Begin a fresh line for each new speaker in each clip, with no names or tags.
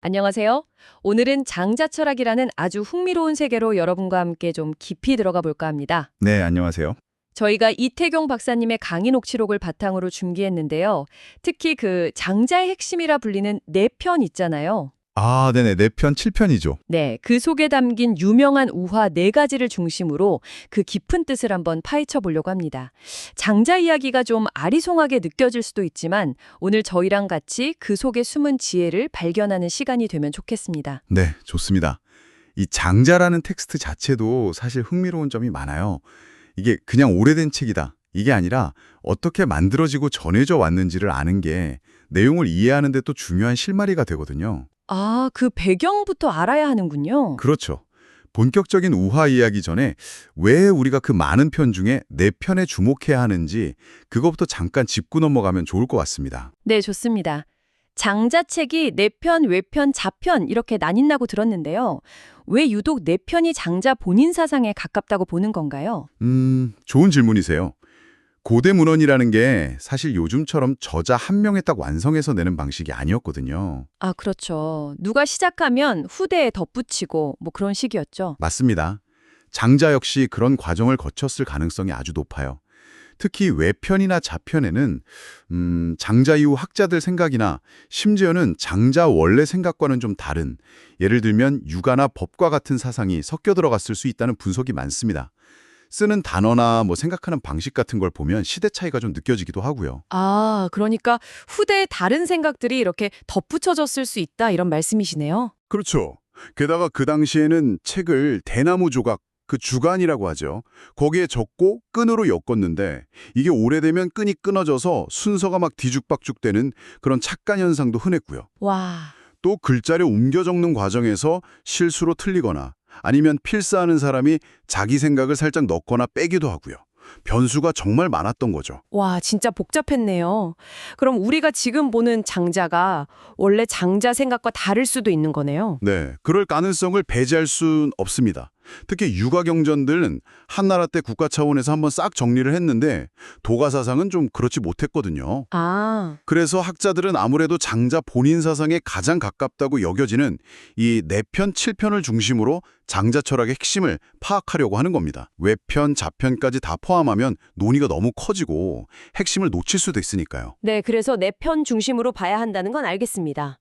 안녕하세요. 오늘은 장자철학이라는 아주 흥미로운 세계로 여러분과 함께 좀 깊이 들어가 볼까 합니다.
네, 안녕하세요.
저희가 이태경 박사님의 강의 녹취록을 바탕으로 준비했는데요. 특히 그 장자의 핵심이라 불리는 네 편 있잖아요.
아, 네네. 4편, 7편이죠.
네, 그 속에 담긴 유명한 우화 네 가지를 중심으로 그 깊은 뜻을 한번 파헤쳐 보려고 합니다. 장자 이야기가 좀 아리송하게 느껴질 수도 있지만 오늘 저희랑 같이 그 속에 숨은 지혜를 발견하는 시간이 되면 좋겠습니다.
네, 좋습니다. 이 장자라는 텍스트 자체도 사실 흥미로운 점이 많아요. 이게 그냥 오래된 책이다. 이게 아니라 어떻게 만들어지고 전해져 왔는지를 아는 게 내용을 이해하는 데 또 중요한 실마리가 되거든요.
아, 그 배경부터 알아야 하는군요.
그렇죠. 본격적인 우화 이야기 전에 왜 우리가 그 많은 편 중에 4편에 주목해야 하는지 그것부터 잠깐 짚고 넘어가면 좋을 것 같습니다.
네, 좋습니다. 장자책이 내편, 외편, 자편 이렇게 나뉜다고 들었는데요. 왜 유독 내편이 장자 본인 사상에 가깝다고 보는 건가요?
좋은 질문이세요. 고대 문헌이라는 게 사실 요즘처럼 저자 한 명에 딱 완성해서 내는 방식이 아니었거든요.
아, 그렇죠. 누가 시작하면 후대에 덧붙이고 뭐 그런 식이었죠.
맞습니다. 장자 역시 그런 과정을 거쳤을 가능성이 아주 높아요. 특히 외편이나 자편에는 장자 이후 학자들 생각이나 심지어는 장자 원래 생각과는 좀 다른, 예를 들면 육아나 법과 같은 사상이 섞여 들어갔을 수 있다는 분석이 많습니다. 쓰는 단어나 생각하는 방식 같은 걸 보면 시대 차이가 좀 느껴지기도 하고요.
아, 그러니까 후대에 다른 생각들이 이렇게 덧붙여졌을 수 있다 이런 말씀이시네요.
그렇죠. 게다가 그 당시에는 책을 대나무 조각, 그 주간이라고 하죠. 거기에 적고 끈으로 엮었는데 이게 오래되면 끈이 끊어져서 순서가 막 뒤죽박죽되는 그런 착간 현상도 흔했고요.
와.
또 글자를 옮겨 적는 과정에서 실수로 틀리거나 아니면 필사하는 사람이 자기 생각을 살짝 넣거나 빼기도 하고요. 변수가 정말 많았던 거죠.
와, 진짜 복잡했네요. 그럼 우리가 지금 보는 장자가 원래 장자 생각과 다를 수도 있는 거네요.
네, 그럴 가능성을 배제할 순 없습니다. 특히 육아 경전들은 한나라 때 국가 차원에서 한번 싹 정리를 했는데 도가 사상은 좀 그렇지 못했거든요.
아,
그래서 학자들은 아무래도 장자 본인 사상에 가장 가깝다고 여겨지는 이 4편, 7편을 중심으로 장자 철학의 핵심을 파악하려고 하는 겁니다. 외편, 자편까지 다 포함하면 논의가 너무 커지고 핵심을 놓칠 수도 있으니까요.
네, 그래서 내 편 중심으로 봐야 한다는 건 알겠습니다.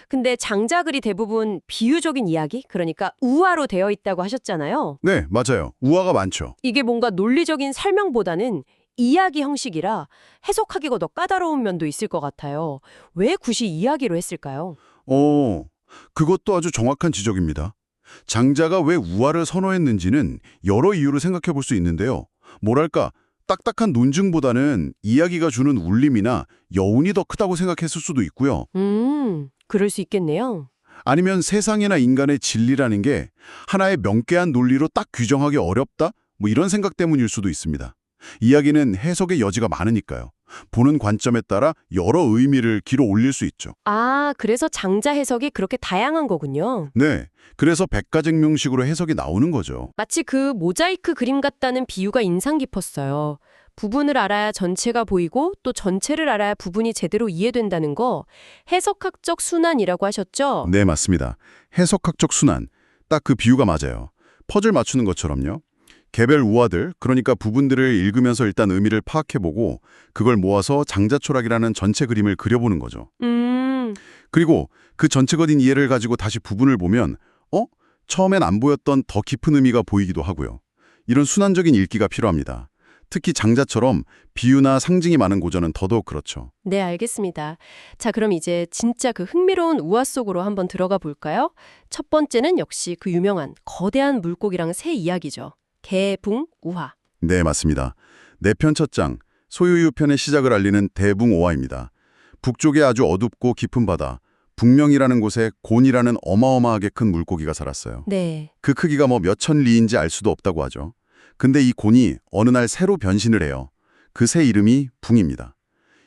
근데 장자글이 대부분 비유적인 이야기, 그러니까 우화로 되어 있다고 하셨잖아요.
네, 맞아요. 우화가 많죠.
이게 뭔가 논리적인 설명보다는 이야기 형식이라 해석하기가 더 까다로운 면도 있을 것 같아요. 왜 굳이 이야기로 했을까요?
그것도 아주 정확한 지적입니다. 장자가 왜 우화를 선호했는지는 여러 이유로 생각해 볼 수 있는데요. 뭐랄까, 딱딱한 논증보다는 이야기가 주는 울림이나 여운이 더 크다고 생각했을 수도 있고요.
그럴 수 있겠네요.
아니면 세상이나 인간의 진리라는 게 하나의 명쾌한 논리로 딱 규정하기 어렵다? 이런 생각 때문일 수도 있습니다. 이야기는 해석의 여지가 많으니까요. 보는 관점에 따라 여러 의미를 길어 올릴 수 있죠.
아, 그래서 장자 해석이 그렇게 다양한 거군요.
네, 그래서 백가쟁명식으로 해석이 나오는 거죠.
마치 그 모자이크 그림 같다는 비유가 인상 깊었어요. 부분을 알아야 전체가 보이고 또 전체를 알아야 부분이 제대로 이해된다는 거 해석학적 순환이라고 하셨죠?
네, 맞습니다. 해석학적 순환, 딱 그 비유가 맞아요. 퍼즐 맞추는 것처럼요. 개별 우화들, 그러니까 부분들을 읽으면서 일단 의미를 파악해보고 그걸 모아서 장자철학이라는 전체 그림을 그려보는 거죠. 그리고 그 전체적인 이해를 가지고 다시 부분을 보면 처음엔 안 보였던 더 깊은 의미가 보이기도 하고요. 이런 순환적인 읽기가 필요합니다. 특히 장자처럼 비유나 상징이 많은 고전은 더더욱 그렇죠.
네, 알겠습니다. 자, 그럼 이제 진짜 그 흥미로운 우화 속으로 한번 들어가 볼까요? 첫 번째는 역시 그 유명한 거대한 물고기랑 새 이야기죠. 개붕우화.
네, 맞습니다. 4편 첫 장, 소유유편의 시작을 알리는 대붕오화입니다. 북쪽에 아주 어둡고 깊은 바다, 북명이라는 곳에 곤이라는 어마어마하게 큰 물고기가 살았어요.
네.
그 크기가 몇천 리인지 알 수도 없다고 하죠. 근데 이 곤이 어느 날 새로 변신을 해요. 그 새 이름이 붕입니다.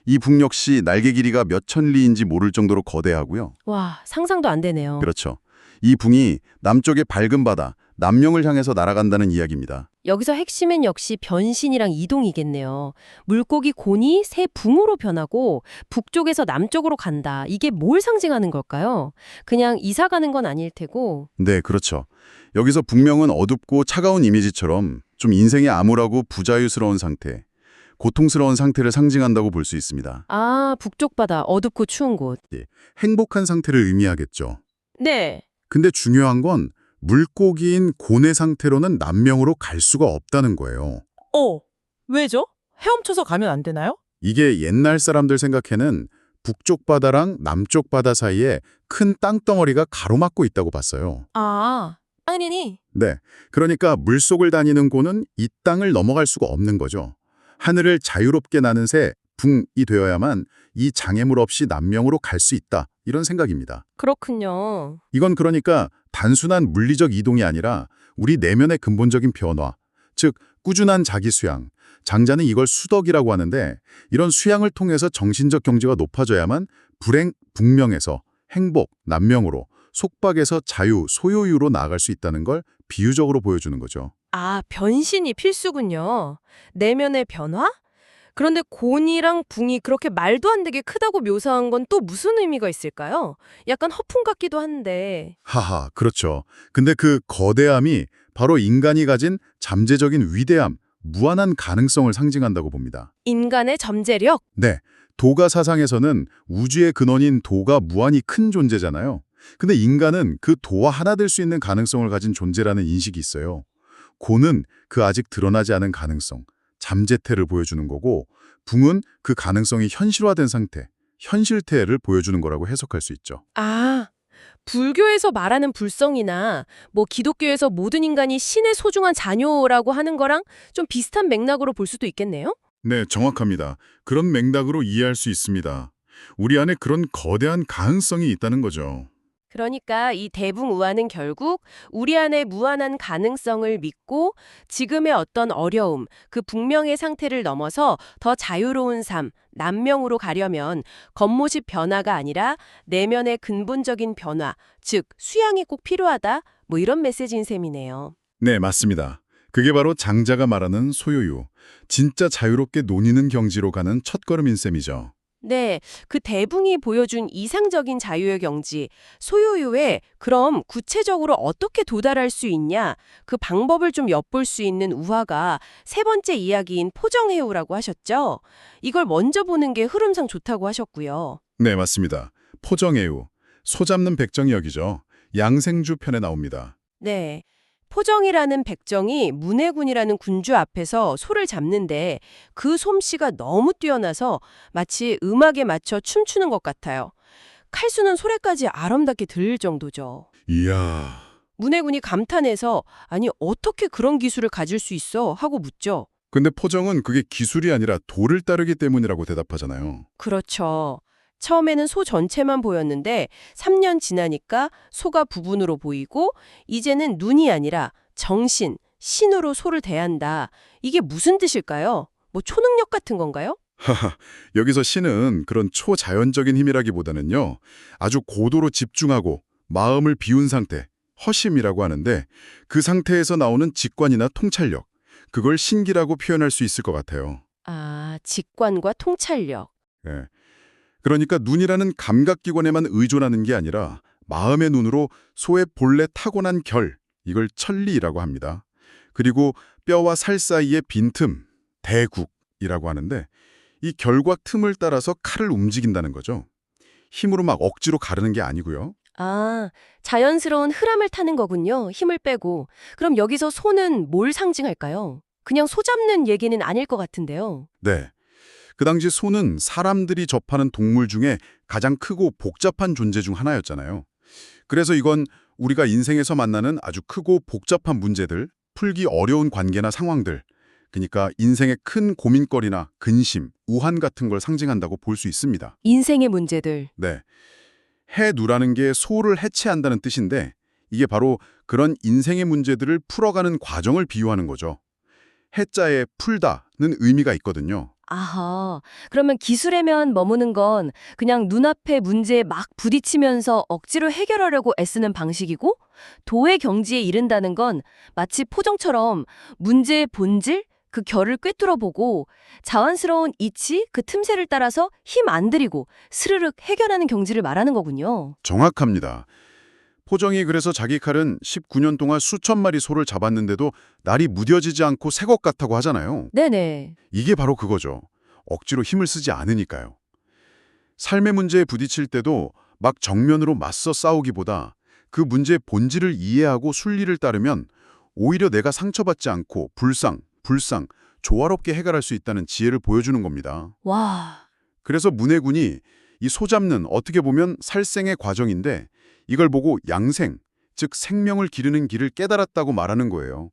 이 붕 역시 날개 길이가 몇천 리인지 모를 정도로 거대하고요.
와, 상상도 안 되네요.
그렇죠. 이 붕이 남쪽의 밝은 바다, 남명을 향해서 날아간다는 이야기입니다.
여기서 핵심은 역시 변신이랑 이동이겠네요. 물고기 곤이 새 붕으로 변하고 북쪽에서 남쪽으로 간다. 이게 뭘 상징하는 걸까요? 그냥 이사 가는 건 아닐 테고.
네, 그렇죠. 여기서 북명은 어둡고 차가운 이미지처럼 좀 인생이 암울하고 부자유스러운 상태, 고통스러운 상태를 상징한다고 볼 수 있습니다.
아, 북쪽 바다 어둡고 추운 곳.
행복한 상태를 의미하겠죠.
네.
근데 중요한 건 물고기인 곤의 상태로는 남명으로 갈 수가 없다는 거예요.
왜죠? 헤엄쳐서 가면 안 되나요?
이게 옛날 사람들 생각에는 북쪽 바다랑 남쪽 바다 사이에 큰 땅덩어리가 가로막고 있다고 봤어요.
아, 땅이니?
네, 그러니까 물속을 다니는 곤은 이 땅을 넘어갈 수가 없는 거죠. 하늘을 자유롭게 나는 새, 붕이 되어야만 이 장애물 없이 남명으로 갈 수 있다, 이런 생각입니다.
그렇군요.
이건 그러니까 단순한 물리적 이동이 아니라 우리 내면의 근본적인 변화, 즉 꾸준한 자기 수양, 장자는 이걸 수덕이라고 하는데 이런 수양을 통해서 정신적 경지가 높아져야만 불행, 북명에서 행복, 남명으로, 속박에서 자유, 소요유로 나아갈 수 있다는 걸 비유적으로 보여주는 거죠.
아, 변신이 필수군요. 내면의 변화? 그런데 곤이랑 붕이 그렇게 말도 안 되게 크다고 묘사한 건 또 무슨 의미가 있을까요? 약간 허풍 같기도 한데.
하하, 그렇죠. 근데 그 거대함이 바로 인간이 가진 잠재적인 위대함, 무한한 가능성을 상징한다고 봅니다.
인간의 잠재력?
네, 도가 사상에서는 우주의 근원인 도가 무한히 큰 존재잖아요. 근데 인간은 그 도와 하나 될 수 있는 가능성을 가진 존재라는 인식이 있어요. 곤은 그 아직 드러나지 않은 가능성, 잠재태를 보여주는 거고, 붕은 그 가능성이 현실화된 상태, 현실태를 보여주는 거라고 해석할 수 있죠.
아, 불교에서 말하는 불성이나 뭐 기독교에서 모든 인간이 신의 소중한 자녀라고 하는 거랑 좀 비슷한 맥락으로 볼 수도 있겠네요?
네, 정확합니다. 그런 맥락으로 이해할 수 있습니다. 우리 안에 그런 거대한 가능성이 있다는 거죠.
그러니까 이 대붕우화는 결국 우리 안에 무한한 가능성을 믿고 지금의 어떤 어려움, 그 북명의 상태를 넘어서 더 자유로운 삶, 남명으로 가려면 겉모습 변화가 아니라 내면의 근본적인 변화, 즉 수양이 꼭 필요하다, 뭐 이런 메시지인 셈이네요.
네, 맞습니다. 그게 바로 장자가 말하는 소요유, 진짜 자유롭게 논의는 경지로 가는 첫걸음인 셈이죠.
네, 그 대붕이 보여준 이상적인 자유의 경지, 소요유에 그럼 구체적으로 어떻게 도달할 수 있냐, 그 방법을 좀 엿볼 수 있는 우화가 세 번째 이야기인 포정해우라고 하셨죠? 이걸 먼저 보는 게 흐름상 좋다고 하셨고요.
네, 맞습니다. 포정애우, 소 잡는 백정이 여기죠. 양생주 편에 나옵니다.
네. 포정이라는 백정이 문해군이라는 군주 앞에서 소를 잡는데 그 솜씨가 너무 뛰어나서 마치 음악에 맞춰 춤추는 것 같아요. 칼수는 소리까지 아름답게 들릴 정도죠.
이야,
문해군이 감탄해서 아니 어떻게 그런 기술을 가질 수 있어? 하고 묻죠.
근데 포정은 그게 기술이 아니라 도를 따르기 때문이라고 대답하잖아요.
그렇죠. 처음에는 소 전체만 보였는데 3년 지나니까 소가 부분으로 보이고 이제는 눈이 아니라 정신, 신으로 소를 대한다. 이게 무슨 뜻일까요? 뭐 초능력 같은 건가요?
하하, 여기서 신은 그런 초자연적인 힘이라기보다는요, 아주 고도로 집중하고 마음을 비운 상태, 허심이라고 하는데 그 상태에서 나오는 직관이나 통찰력, 그걸 신기라고 표현할 수 있을 것 같아요.
아, 직관과 통찰력.
예. 그러니까 눈이라는 감각기관에만 의존하는 게 아니라 마음의 눈으로 소의 본래 타고난 결, 이걸 천리라고 합니다. 그리고 뼈와 살 사이의 빈틈, 대국이라고 하는데 이 결과 틈을 따라서 칼을 움직인다는 거죠. 힘으로 막 억지로 가르는 게 아니고요.
아, 자연스러운 흐름을 타는 거군요. 힘을 빼고. 그럼 여기서 소는 뭘 상징할까요? 그냥 소 잡는 얘기는 아닐 것 같은데요.
네. 그 당시 소는 사람들이 접하는 동물 중에 가장 크고 복잡한 존재 중 하나였잖아요. 그래서 이건 우리가 인생에서 만나는 아주 크고 복잡한 문제들, 풀기 어려운 관계나 상황들, 그러니까 인생의 큰 고민거리나 근심, 우한 같은 걸 상징한다고 볼 수 있습니다.
인생의 문제들.
네. 해누라는 게 소를 해체한다는 뜻인데 이게 바로 그런 인생의 문제들을 풀어가는 과정을 비유하는 거죠. 해자에 풀다는 의미가 있거든요.
아하, 그러면 기술에만 머무는 건 그냥 눈앞의 문제에 막 부딪히면서 억지로 해결하려고 애쓰는 방식이고, 도의 경지에 이른다는 건 마치 포정처럼 문제의 본질, 그 결을 꿰뚫어보고 자연스러운 이치, 그 틈새를 따라서 힘 안 들이고 스르륵 해결하는 경지를 말하는 거군요.
정확합니다. 포정이 그래서 자기 칼은 19년 동안 수천 마리 소를 잡았는데도 날이 무뎌지지 않고 새 것 같다고 하잖아요.
네네.
이게 바로 그거죠. 억지로 힘을 쓰지 않으니까요. 삶의 문제에 부딪힐 때도 막 정면으로 맞서 싸우기보다 그 문제의 본질을 이해하고 순리를 따르면 오히려 내가 상처받지 않고 불상, 조화롭게 해결할 수 있다는 지혜를 보여주는 겁니다.
와.
그래서 문해군이 이 소잡는 어떻게 보면 살생의 과정인데 이걸 보고 양생, 즉 생명을 기르는 길을 깨달았다고 말하는 거예요.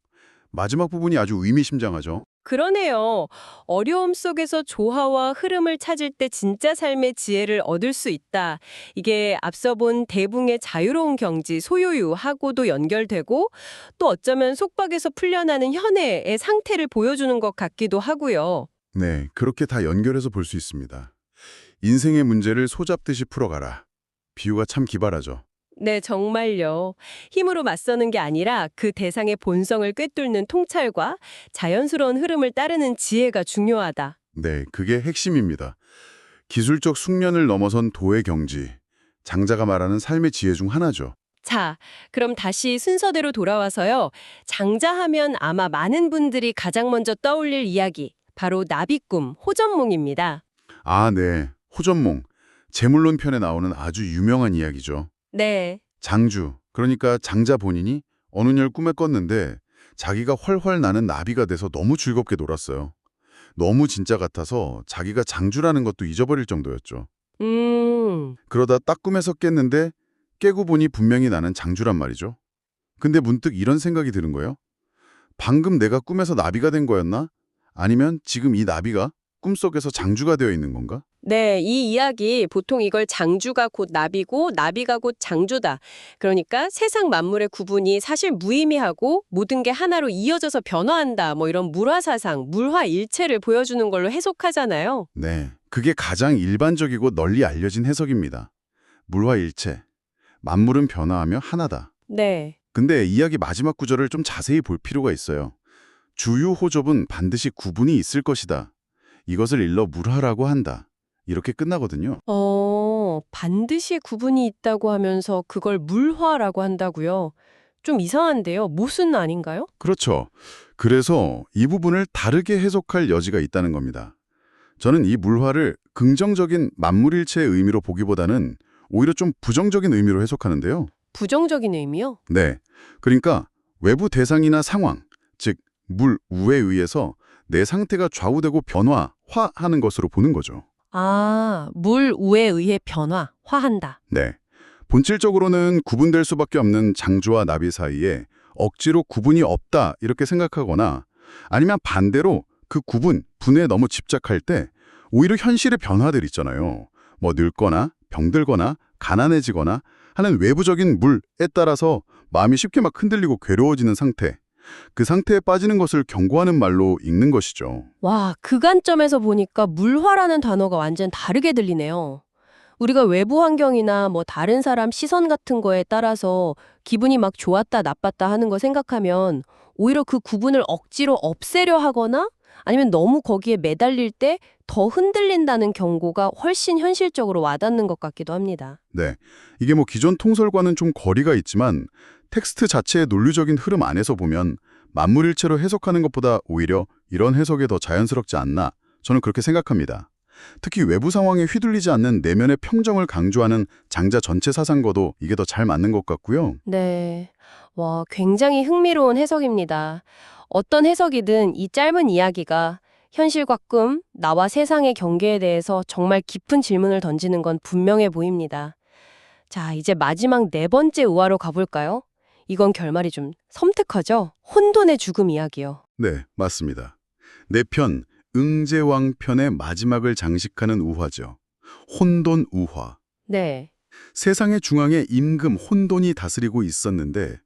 마지막 부분이 아주 의미심장하죠.
그러네요. 어려움 속에서 조화와 흐름을 찾을 때 진짜 삶의 지혜를 얻을 수 있다. 이게 앞서 본 대붕의 자유로운 경지, 소요유하고도 연결되고 또 어쩌면 속박에서 풀려나는 현해의 상태를 보여주는 것 같기도 하고요.
네, 그렇게 다 연결해서 볼 수 있습니다. 인생의 문제를 소잡듯이 풀어가라. 비유가 참 기발하죠.
네, 정말요. 힘으로 맞서는 게 아니라 그 대상의 본성을 꿰뚫는 통찰과 자연스러운 흐름을 따르는 지혜가 중요하다.
네, 그게 핵심입니다. 기술적 숙련을 넘어선 도의 경지, 장자가 말하는 삶의 지혜 중 하나죠.
자, 그럼 다시 순서대로 돌아와서요. 장자하면 아마 많은 분들이 가장 먼저 떠올릴 이야기, 바로 나비꿈, 호전몽입니다.
아, 네, 호전몽. 제물론 편에 나오는 아주 유명한 이야기죠.
네.
장주, 그러니까 장자 본인이 어느 날 꿈에 꿨는데 자기가 훨훨 나는 나비가 돼서 너무 즐겁게 놀았어요. 너무 진짜 같아서 자기가 장주라는 것도 잊어버릴 정도였죠. 그러다 딱 꿈에서 깼는데 깨고 보니 분명히 나는 장주란 말이죠. 근데 문득 이런 생각이 드는 거예요. 방금 내가 꿈에서 나비가 된 거였나? 아니면 지금 이 나비가 꿈속에서 장주가 되어 있는 건가?
네, 이 이야기 보통 이걸 장주가 곧 나비고 나비가 곧 장주다. 그러니까 세상 만물의 구분이 사실 무의미하고 모든 게 하나로 이어져서 변화한다. 뭐 이런 물화사상, 물화일체를 보여주는 걸로 해석하잖아요.
네, 그게 가장 일반적이고 널리 알려진 해석입니다. 물화일체, 만물은 변화하며 하나다.
네.
근데 이야기 마지막 구절을 좀 자세히 볼 필요가 있어요. 주유호접은 반드시 구분이 있을 것이다. 이것을 일러 물화라고 한다. 이렇게 끝나거든요.
반드시 구분이 있다고 하면서 그걸 물화라고 한다고요? 좀 이상한데요. 모순 아닌가요?
그렇죠. 그래서 이 부분을 다르게 해석할 여지가 있다는 겁니다. 저는 이 물화를 긍정적인 만물일체의 의미로 보기보다는 오히려 좀 부정적인 의미로 해석하는데요.
부정적인 의미요?
네. 그러니까 외부 대상이나 상황, 즉 물, 우에 의해서 내 상태가 좌우되고 화하는 것으로 보는 거죠.
아, 물 우에 의해 변화, 화한다.
네. 본질적으로는 구분될 수밖에 없는 장주와 나비 사이에 억지로 구분이 없다 이렇게 생각하거나 아니면 반대로 그 분에 너무 집착할 때 오히려 현실의 변화들 있잖아요. 뭐 늙거나 병들거나 가난해지거나 하는 외부적인 물에 따라서 마음이 쉽게 막 흔들리고 괴로워지는 상태. 그 상태에 빠지는 것을 경고하는 말로 읽는 것이죠.
와, 그 관점에서 보니까 물화라는 단어가 완전 다르게 들리네요. 우리가 외부 환경이나 뭐 다른 사람 시선 같은 거에 따라서 기분이 막 좋았다 나빴다 하는 거 생각하면 오히려 그 구분을 억지로 없애려 하거나 아니면 너무 거기에 매달릴 때 더 흔들린다는 경고가 훨씬 현실적으로 와닿는 것 같기도 합니다.
네, 이게 뭐 기존 통설과는 좀 거리가 있지만 텍스트 자체의 논리적인 흐름 안에서 보면 만물일체로 해석하는 것보다 오히려 이런 해석이 더 자연스럽지 않나 저는 그렇게 생각합니다. 특히 외부 상황에 휘둘리지 않는 내면의 평정을 강조하는 장자 전체 사상과도 이게 더 잘 맞는 것 같고요.
네. 와, 굉장히 흥미로운 해석입니다. 어떤 해석이든 이 짧은 이야기가 현실과 꿈, 나와 세상의 경계에 대해서 정말 깊은 질문을 던지는 건 분명해 보입니다. 자, 이제 마지막 네 번째 우화로 가볼까요? 이건 결말이 좀 섬뜩하죠? 혼돈의 죽음 이야기요.
네, 맞습니다. 내 편, 응제왕 편의 마지막을 장식하는 우화죠. 혼돈 우화.
네.
세상의 중앙에 임금 혼돈이 다스리고 있었는데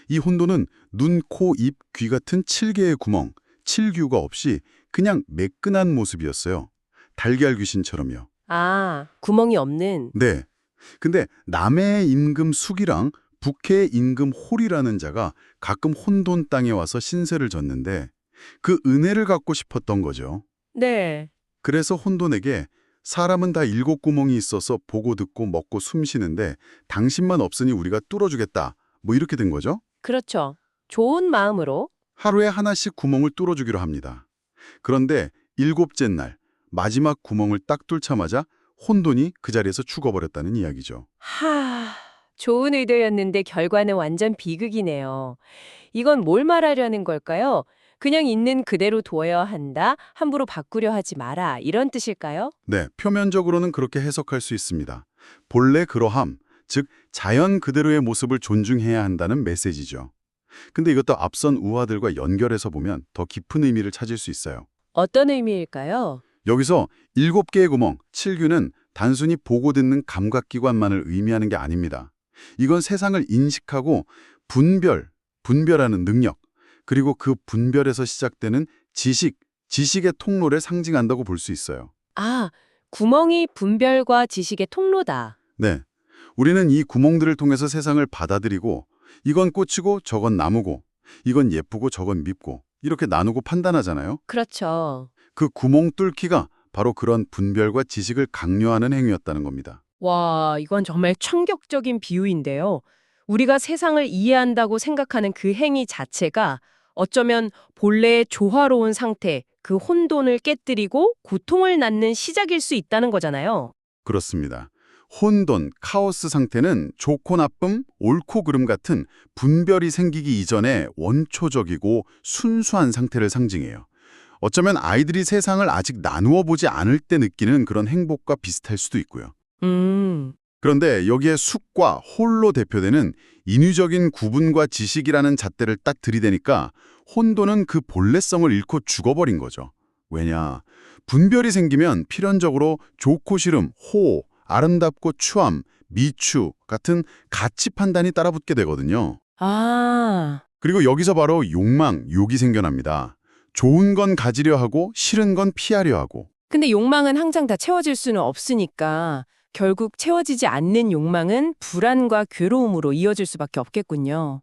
이 혼돈은 눈, 코, 입, 귀 같은 7개의 구멍, 칠규가 없이 그냥 매끈한 모습이었어요. 달걀 귀신처럼요.
아, 구멍이 없는.
네. 근데 남해 임금 숙이랑 북해 임금 홀이라는 자가 가끔 혼돈 땅에 와서 신세를 졌는데 그 은혜를 갖고 싶었던 거죠.
네.
그래서 혼돈에게 사람은 다 7구멍이 있어서 보고 듣고 먹고 숨 쉬는데 당신만 없으니 우리가 뚫어주겠다. 뭐 이렇게 된 거죠.
그렇죠. 좋은 마음으로.
하루에 하나씩 구멍을 뚫어주기로 합니다. 그런데 7째 날 마지막 구멍을 딱 뚫자마자 혼돈이 그 자리에서 죽어버렸다는 이야기죠.
좋은 의도였는데 결과는 완전 비극이네요. 이건 뭘 말하려는 걸까요? 그냥 있는 그대로 둬야 한다, 함부로 바꾸려 하지 마라, 이런 뜻일까요?
네, 표면적으로는 그렇게 해석할 수 있습니다. 본래 그러함, 즉 자연 그대로의 모습을 존중해야 한다는 메시지죠. 근데 이것도 앞선 우화들과 연결해서 보면 더 깊은 의미를 찾을 수 있어요.
어떤 의미일까요?
여기서 7개의 구멍, 7규는 단순히 보고 듣는 감각기관만을 의미하는 게 아닙니다. 이건 세상을 인식하고 분별하는 능력, 그리고 그 분별에서 시작되는 지식의 통로를 상징한다고 볼 수 있어요.
아, 구멍이 분별과 지식의 통로다.
네, 우리는 이 구멍들을 통해서 세상을 받아들이고 이건 꽃이고 저건 나무고 이건 예쁘고 저건 밉고 이렇게 나누고 판단하잖아요.
그렇죠.
그 구멍 뚫기가 바로 그런 분별과 지식을 강요하는 행위였다는 겁니다.
와, 이건 정말 충격적인 비유인데요. 우리가 세상을 이해한다고 생각하는 그 행위 자체가 어쩌면 본래의 조화로운 상태, 그 혼돈을 깨뜨리고 고통을 낳는 시작일 수 있다는 거잖아요.
그렇습니다. 혼돈, 카오스 상태는 좋고 나쁨, 옳고 그름 같은 분별이 생기기 이전에 원초적이고 순수한 상태를 상징해요. 어쩌면 아이들이 세상을 아직 나누어 보지 않을 때 느끼는 그런 행복과 비슷할 수도 있고요. 그런데 여기에 숙과 홀로 대표되는 인위적인 구분과 지식이라는 잣대를 딱 들이대니까 혼돈은 그 본래성을 잃고 죽어버린 거죠. 왜냐? 분별이 생기면 필연적으로 좋고 싫음, 호, 아름답고 추함, 미추 같은 가치 판단이 따라붙게 되거든요.
아,
그리고 여기서 바로 욕이 생겨납니다. 좋은 건 가지려 하고 싫은 건 피하려 하고.
근데 욕망은 항상 다 채워질 수는 없으니까 결국 채워지지 않는 욕망은 불안과 괴로움으로 이어질 수밖에 없겠군요.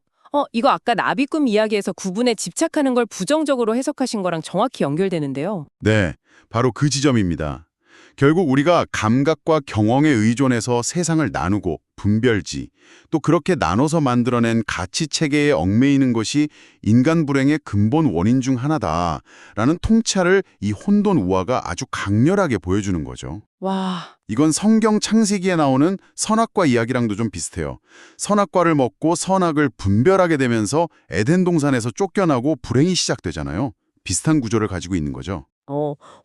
이거 아까 나비꿈 이야기에서 구분에 집착하는 걸 부정적으로 해석하신 거랑 정확히 연결되는데요.
네, 바로 그 지점입니다. 결국 우리가 감각과 경험에 의존해서 세상을 나누고 분별지, 또 그렇게 나눠서 만들어낸 가치체계에 얽매이는 것이 인간 불행의 근본 원인 중 하나다라는 통찰을 이 혼돈 우화가 아주 강렬하게 보여주는 거죠.
와,
이건 성경 창세기에 나오는 선악과 이야기랑도 좀 비슷해요. 선악과를 먹고 선악을 분별하게 되면서 에덴 동산에서 쫓겨나고 불행이 시작되잖아요. 비슷한 구조를 가지고 있는 거죠.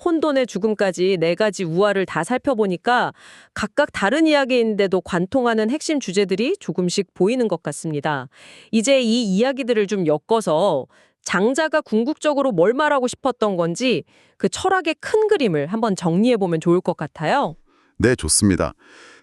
혼돈의 죽음까지 4가지 우화를 다 살펴보니까 각각 다른 이야기인데도 관통하는 핵심 주제들이 조금씩 보이는 것 같습니다. 이제 이 이야기들을 좀 엮어서 장자가 궁극적으로 뭘 말하고 싶었던 건지 그 철학의 큰 그림을 한번 정리해보면 좋을 것 같아요.
네, 좋습니다.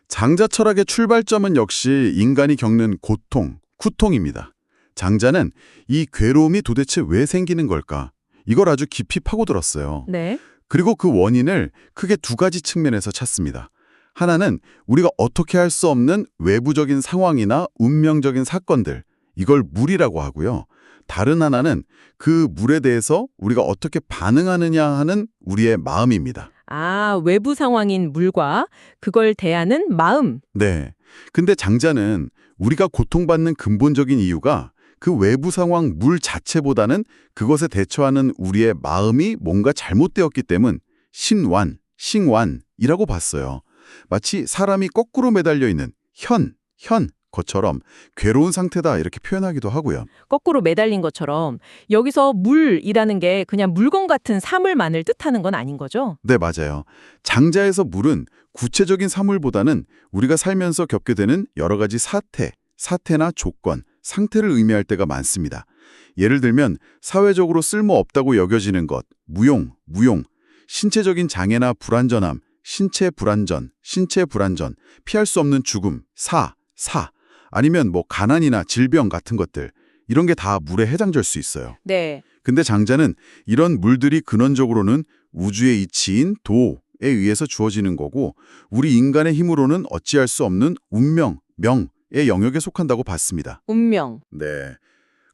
장자 철학의 출발점은 역시 인간이 겪는 고통, 쿠통입니다. 장자는 이 괴로움이 도대체 왜 생기는 걸까? 이걸 아주 깊이 파고들었어요.
네.
그리고 그 원인을 크게 2가지 측면에서 찾습니다. 하나는 우리가 어떻게 할 수 없는 외부적인 상황이나 운명적인 사건들, 이걸 물이라고 하고요. 다른 하나는 그 물에 대해서 우리가 어떻게 반응하느냐 하는 우리의 마음입니다.
아, 외부 상황인 물과 그걸 대하는 마음.
네. 근데 장자는 우리가 고통받는 근본적인 이유가 그 외부 상황 물 자체보다는 그것에 대처하는 우리의 마음이 뭔가 잘못되었기 때문 싱완이라고 봤어요. 마치 사람이 거꾸로 매달려 있는 것처럼 괴로운 상태다 이렇게 표현하기도 하고요.
거꾸로 매달린 것처럼 여기서 물이라는 게 그냥 물건 같은 사물만을 뜻하는 건 아닌 거죠?
네, 맞아요. 장자에서 물은 구체적인 사물보다는 우리가 살면서 겪게 되는 여러 가지 사태나 조건, 상태를 의미할 때가 많습니다. 예를 들면 사회적으로 쓸모없다고 여겨지는 것, 무용, 신체적인 장애나 불완전함, 신체 불완전, 피할 수 없는 죽음, 아니면 가난이나 질병 같은 것들, 이런 게 다 물의 해당될 수 있어요.
네.
근데 장자는 이런 물들이 근원적으로는 우주의 이치인 도에 의해서 주어지는 거고 우리 인간의 힘으로는 어찌할 수 없는 운명, 명의 영역에 속한다고 봤습니다.
운명.
네.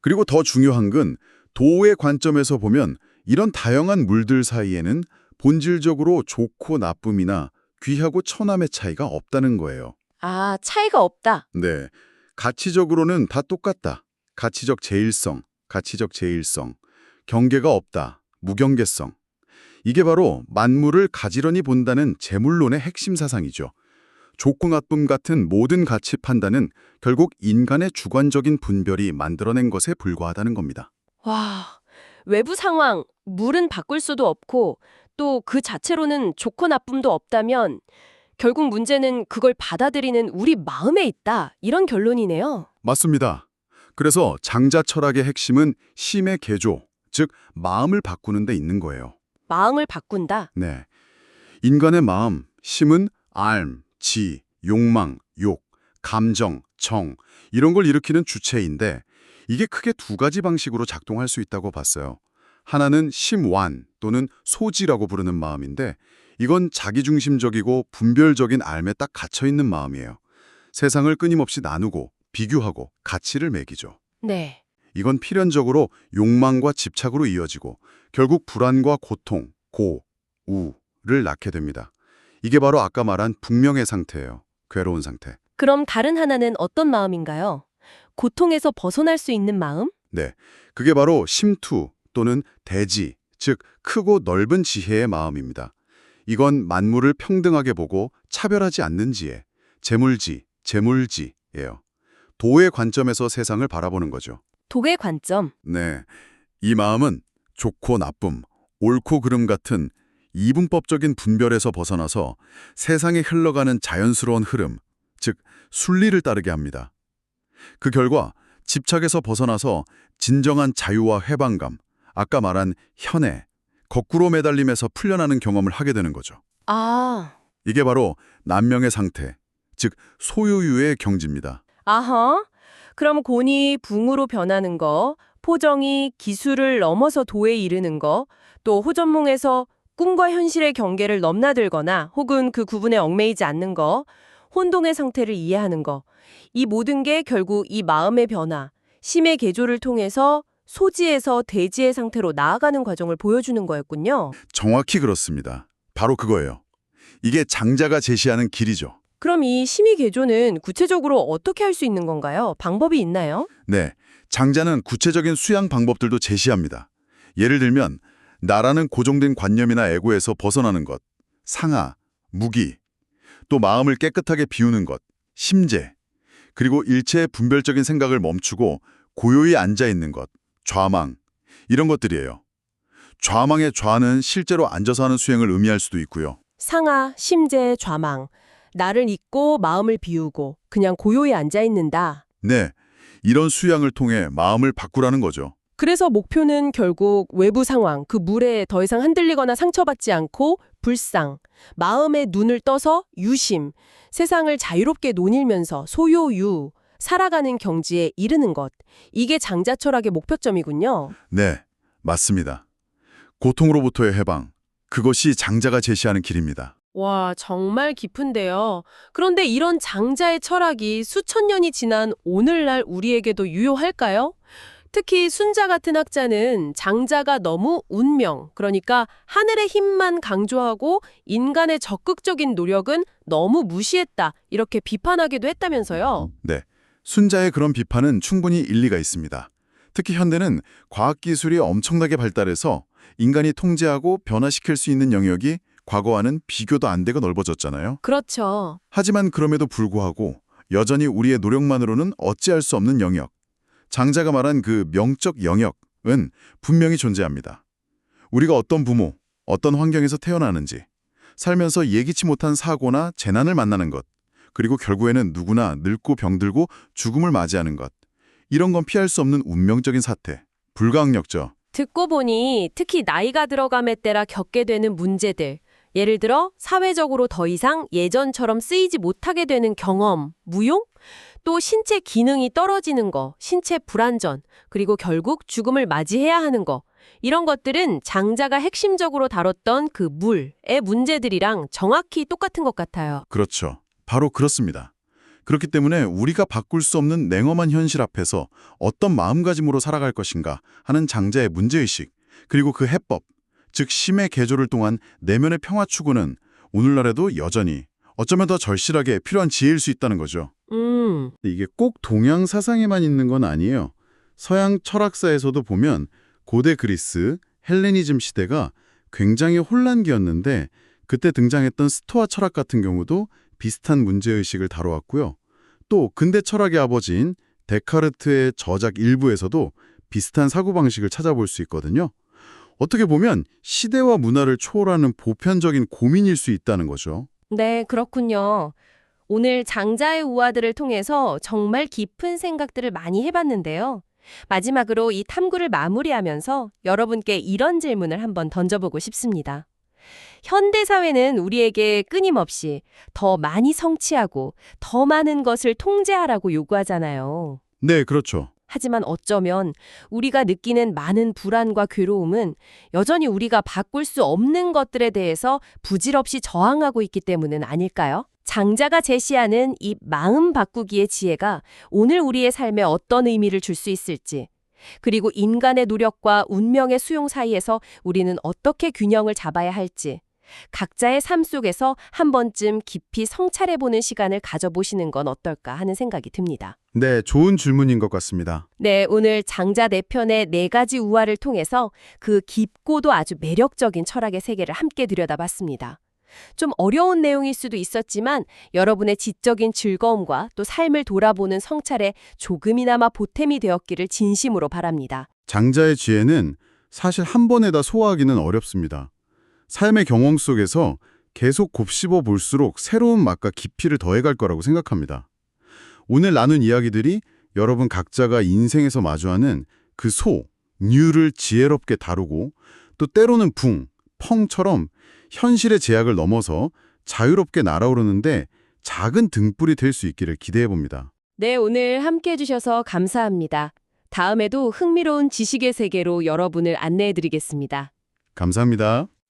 그리고 더 중요한 건 도의 관점에서 보면 이런 다양한 물들 사이에는 본질적으로 좋고 나쁨이나 귀하고 천함의 차이가 없다는 거예요.
아, 차이가 없다.
네. 가치적으로는 다 똑같다. 가치적 제일성, 경계가 없다, 무경계성. 이게 바로 만물을 가지런히 본다는 재물론의 핵심 사상이죠. 좋고 나쁨 같은 모든 가치 판단은 결국 인간의 주관적인 분별이 만들어낸 것에 불과하다는 겁니다.
와, 외부 상황, 물은 바꿀 수도 없고 또 그 자체로는 좋고 나쁨도 없다면 결국 문제는 그걸 받아들이는 우리 마음에 있다. 이런 결론이네요.
맞습니다. 그래서 장자 철학의 핵심은 심의 개조, 즉 마음을 바꾸는 데 있는 거예요.
마음을 바꾼다.
네. 인간의 마음, 심은 알, 지, 욕망, 욕, 감정, 정 이런 걸 일으키는 주체인데 이게 크게 두 가지 방식으로 작동할 수 있다고 봤어요. 하나는 심완 또는 소지라고 부르는 마음인데 이건 자기중심적이고 분별적인 삶에 딱 갇혀있는 마음이에요. 세상을 끊임없이 나누고 비교하고 가치를 매기죠.
네.
이건 필연적으로 욕망과 집착으로 이어지고 결국 불안과 고통, 우를 낳게 됩니다. 이게 바로 아까 말한 북명의 상태예요. 괴로운 상태.
그럼 다른 하나는 어떤 마음인가요? 고통에서 벗어날 수 있는 마음?
네, 그게 바로 심투 또는 대지, 즉 크고 넓은 지혜의 마음입니다. 이건 만물을 평등하게 보고 차별하지 않는 지혜, 재물지예요. 도의 관점에서 세상을 바라보는 거죠.
독의 관점.
네, 이 마음은 좋고 나쁨, 옳고 그름 같은 이분법적인 분별에서 벗어나서 세상에 흘러가는 자연스러운 흐름, 즉 순리를 따르게 합니다. 그 결과 집착에서 벗어나서 진정한 자유와 해방감, 아까 말한 현해, 거꾸로 매달림에서 풀려나는 경험을 하게 되는 거죠.
아,
이게 바로 난명의 상태, 즉 소유유의 경지입니다.
아하. 그럼 곤이 붕으로 변하는 거, 포정이 기술을 넘어서 도에 이르는 거, 또 호전몽에서 꿈과 현실의 경계를 넘나들거나 혹은 그 구분에 얽매이지 않는 거, 혼동의 상태를 이해하는 거. 이 모든 게 결국 이 마음의 변화, 심의 개조를 통해서 소지에서 대지의 상태로 나아가는 과정을 보여주는 거였군요.
정확히 그렇습니다. 바로 그거예요. 이게 장자가 제시하는 길이죠.
그럼 이 심의 개조는 구체적으로 어떻게 할 수 있는 건가요? 방법이 있나요?
네, 장자는 구체적인 수양 방법들도 제시합니다. 예를 들면 나라는 고정된 관념이나 애고에서 벗어나는 것, 상하, 무기, 또 마음을 깨끗하게 비우는 것, 심재, 그리고 일체의 분별적인 생각을 멈추고 고요히 앉아있는 것, 좌망, 이런 것들이에요. 좌망의 좌는 실제로 앉아서 하는 수행을 의미할 수도 있고요.
상하, 심재, 좌망. 나를 잊고 마음을 비우고 그냥 고요히 앉아있는다.
네, 이런 수양을 통해 마음을 바꾸라는 거죠.
그래서 목표는 결국 외부 상황, 그 물에 더 이상 흔들리거나 상처받지 않고 불상, 마음의 눈을 떠서 유심, 세상을 자유롭게 논일면서 소요유, 살아가는 경지에 이르는 것. 이게 장자 철학의 목표점이군요.
네, 맞습니다. 고통으로부터의 해방, 그것이 장자가 제시하는 길입니다.
와, 정말 깊은데요. 그런데 이런 장자의 철학이 수천 년이 지난 오늘날 우리에게도 유효할까요? 특히 순자 같은 학자는 장자가 너무 운명, 그러니까 하늘의 힘만 강조하고 인간의 적극적인 노력은 너무 무시했다, 이렇게 비판하기도 했다면서요.
네, 순자의 그런 비판은 충분히 일리가 있습니다. 특히 현대는 과학기술이 엄청나게 발달해서 인간이 통제하고 변화시킬 수 있는 영역이 과거와는 비교도 안 되고 넓어졌잖아요.
그렇죠.
하지만 그럼에도 불구하고 여전히 우리의 노력만으로는 어찌할 수 없는 영역, 장자가 말한 그 명적 영역은 분명히 존재합니다. 우리가 어떤 부모, 어떤 환경에서 태어나는지, 살면서 예기치 못한 사고나 재난을 만나는 것, 그리고 결국에는 누구나 늙고 병들고 죽음을 맞이하는 것, 이런 건 피할 수 없는 운명적인 사태, 불가항력죠.
듣고 보니 특히 나이가 들어감에 따라 겪게 되는 문제들, 예를 들어 사회적으로 더 이상 예전처럼 쓰이지 못하게 되는 경험, 무용, 또 신체 기능이 떨어지는 거, 신체 불안전, 그리고 결국 죽음을 맞이해야 하는 거. 이런 것들은 장자가 핵심적으로 다뤘던 그 물의 문제들이랑 정확히 똑같은 것 같아요.
그렇죠. 바로 그렇습니다. 그렇기 때문에 우리가 바꿀 수 없는 냉엄한 현실 앞에서 어떤 마음가짐으로 살아갈 것인가 하는 장자의 문제의식, 그리고 그 해법, 즉 심의 개조를 통한 내면의 평화 추구는 오늘날에도 여전히 어쩌면 더 절실하게 필요한 지혜일 수 있다는 거죠.
이게 꼭 동양 사상에만 있는 건 아니에요. 서양 철학사에서도 보면 고대 그리스, 헬레니즘 시대가 굉장히 혼란기였는데 그때 등장했던 스토아 철학 같은 경우도 비슷한 문제의식을 다뤄왔고요. 또 근대 철학의 아버지인 데카르트의 저작 일부에서도 비슷한 사고방식을 찾아볼 수 있거든요. 어떻게 보면 시대와 문화를 초월하는 보편적인 고민일 수 있다는 거죠.
네, 그렇군요. 오늘 장자의 우화들을 통해서 정말 깊은 생각들을 많이 해봤는데요. 마지막으로 이 탐구를 마무리하면서 여러분께 이런 질문을 한번 던져보고 싶습니다. 현대사회는 우리에게 끊임없이 더 많이 성취하고 더 많은 것을 통제하라고 요구하잖아요.
네, 그렇죠.
하지만 어쩌면 우리가 느끼는 많은 불안과 괴로움은 여전히 우리가 바꿀 수 없는 것들에 대해서 부질없이 저항하고 있기 때문은 아닐까요? 장자가 제시하는 이 마음 바꾸기의 지혜가 오늘 우리의 삶에 어떤 의미를 줄 수 있을지, 그리고 인간의 노력과 운명의 수용 사이에서 우리는 어떻게 균형을 잡아야 할지, 각자의 삶 속에서 한 번쯤 깊이 성찰해보는 시간을 가져보시는 건 어떨까 하는 생각이 듭니다.
네, 좋은 질문인 것 같습니다.
네, 오늘 장자 4편의 4가지 우화를 통해서 그 깊고도 아주 매력적인 철학의 세계를 함께 들여다봤습니다. 좀 어려운 내용일 수도 있었지만 여러분의 지적인 즐거움과 또 삶을 돌아보는 성찰에 조금이나마 보탬이 되었기를 진심으로 바랍니다.
장자의 지혜는 사실 한 번에 다 소화하기는 어렵습니다. 삶의 경험 속에서 계속 곱씹어 볼수록 새로운 맛과 깊이를 더해갈 거라고 생각합니다. 오늘 나눈 이야기들이 여러분 각자가 인생에서 마주하는 그 뉴를 지혜롭게 다루고 또 때로는 펑처럼 현실의 제약을 넘어서 자유롭게 날아오르는데 작은 등불이 될 수 있기를 기대해 봅니다.
네, 오늘 함께 해주셔서 감사합니다. 다음에도 흥미로운 지식의 세계로 여러분을 안내해드리겠습니다.
감사합니다.